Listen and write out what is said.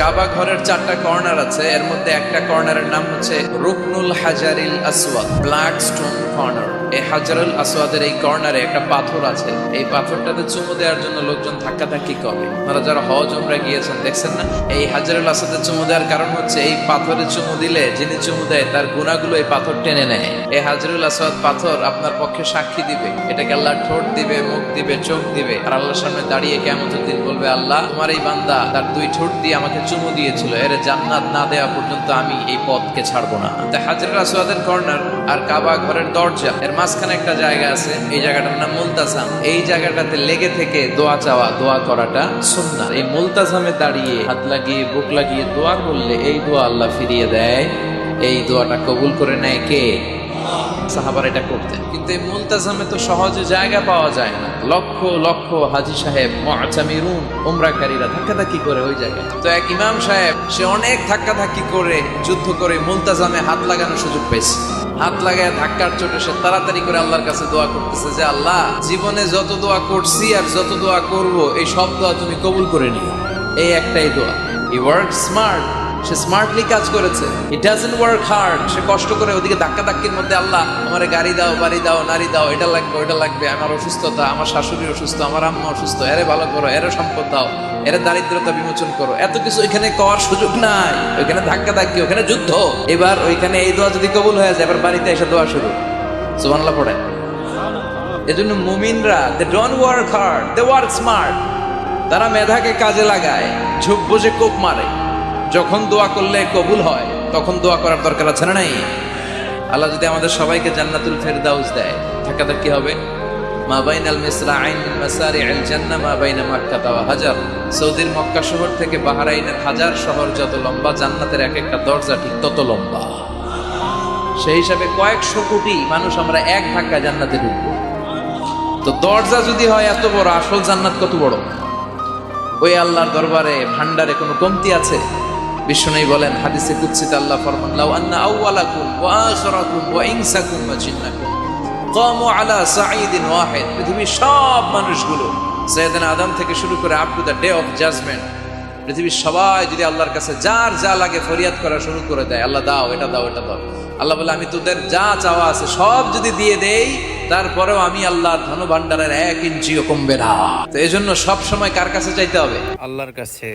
কাবা ঘরের 4টা কর্নার আছে, এর মধ্যে একটা কর্নারের নাম হচ্ছে রুকনুল হাজারিল আসওয়াদ, ব্ল্যাক স্টোন কর্নার। এই হাজারুল আসওয়াদের এই কর্নারে একটা পাথর আছে, এই পাথরটাতে চুমু দেওয়ার জন্য লোকজন ধাক্কাধাক্কি করে। আপনারা যারা হজ উমরা গিয়েছেন দেখছেন না, এই হাজারুল আসওয়াদের চুমু দেওয়ার কারণ হচ্ছে এই পাথরে চুমু দিলে যিনি চুমু দেয় তার গুনাহগুলো এই পাথর টেনে নেয়। এই হাজারুল আসওয়াদ পাথর আপনার পক্ষে সাক্ষী দিবে, এটাকে আল্লাহ ঠোঁট দিবে, মুখ দিবে, চোখ দিবে, আর আল্লাহর সামনে দাঁড়িয়ে কিয়ামতের দিন বলবে, আল্লাহ তোমার এই বান্দা তার 2 ঠোঁট দিয়ে আমাকে চুমু দিয়েছিল, এর জান্নাত না দেওয়া পর্যন্ত আমি এই পথকে ছাড়বো না। হাজরুল আসওয়াদের কর্নার আর কাবা ঘরের দরজা এর মাঝখানে একটা জায়গা আছে, এই জায়গাটার নাম মুলতাজাম। এই জায়গাটাতে লেগে থেকে দোয়া চাওয়া, দোয়া করাটা সুন্নাহ। এই মুলতাজামে দাঁড়িয়ে হাত লাগিয়ে বুক লাগিয়ে দোয়া করলে এই দোয়া আল্লাহ ফিরিয়ে দেয়, এই দোয়াটা কবুল করে নেয় কে? সাহাবারা এটা করতেন। কিন্তু এই মুলতাজামে তো সহজে জায়গা পাওয়া যায় না, লক্ষ লক্ষ হাজী সাহেব মুআতামিরুন উমরাকারীরা ধাক্কাধাক্কি করে ওই জায়গায়। তো এক ইমাম সাহেব সে অনেক ধাক্কাধাক্কি করে যুদ্ধ করে মুলতাজামে হাত লাগানোর সুযোগ পেয়েছে। হাত লাগায় ধাক্কার চোটে সে তাড়াতাড়ি করে আল্লাহর কাছে দোয়া করতেছে যে, আল্লাহ জীবনে যত দোয়া করছি আর যত দোয়া করব এই সব দোয়া তুমি কবুল করে নিও। এই একটাই দোয়া। He work smart, say smartly কাজ করেছে। ইট ডাজন্ট ওয়ার্ক হার্ড, সে কষ্ট করে ওদিকে ধাক্কাধাক্কির মধ্যে, আল্লাহ আমারে গাড়ি দাও, বাড়ি দাও, নারী দাও, এটা লাগবে ওইটা লাগবে, আমার অসুস্থতা, আমার শাশুড়ি অসুস্থ, আমার আম্মা অসুস্থ, এরে ভালো করো, এরে সম্পদ দাও, এর দারিদ্রতা বিমোচন করো, এত কিছু ওইখানে করার সুযোগ নাই। ওইখানে ধাক্কাধাক্কি, ওখানে যুদ্ধ। এবার ওইখানে এই দোয়া যদি কবুল হয়ে যায়, এবার বাড়িতে এসে দোয়া শুরু। সুবহানাল্লাহ পড়ে। এজন্য মুমিনরা they don't work hard, they work smart. তারা মেধাকে কাজে লাগায়, ঝুপ বসে কোপ মারে। যখন দোয়া করলে কবুল হয় তখন দোয়া করার দরকার আছে না নাই? আল্লাহ যদি আমাদের সবাইকে জান্নাতুল ফেরদাউস দেয়, ধাক্কাধাক্কি হবে। মা বাইনাল মিসরাআইন মিন মাসারি'আল জান্নাহ মা বাইনা মাক্কা ওয়া হাজার। সৌদির মক্কা শহর থেকে বাহরাইনের হাজার শহর যত লম্বা, জান্নাতের এক একটা দরজা ঠিক তত লম্বা। সেই হিসাবে কয়েকশো কোটি মানুষ আমরা এক ধাক্কা জান্নাতে ঢুকবো। তো দরজা যদি হয় এত বড়, আসল জান্নাত কত বড়? ওই আল্লাহর দরবারে ভান্ডারে কোনো কমতি আছে? বিশ্বনবী বলেন, হাদিসে কুদসিতে আল্লাহ ফরমান, লাউ আন্না আউওয়ালাকুম ওয়া আখিরাকুম ওয়া ইনসাকুম ওয়া জিন্নাকুম কামু আলা সাঈদিন ওয়াহিদ। পৃথিবীর সব মানুষগুলো সাইয়েদনা আদম থেকে শুরু করে up to the day of judgement, পৃথিবীর সবাই যদি আল্লাহর কাছে যার যা লাগে ফরিয়াদ করা শুরু করে দেয়, আল্লাহ দাও, এটা দাও, এটা দাও, আল্লাহ বলে আমি তোদের যা চাওয়া আছে সব যদি দিয়ে দেই, তারপরেও আমি আল্লাহর ধন ভান্ডারের 1 ইঞ্চিও কমবে না। তো এই জন্য সব সময় কার কাছে চাইতে হবে? আল্লাহর কাছে।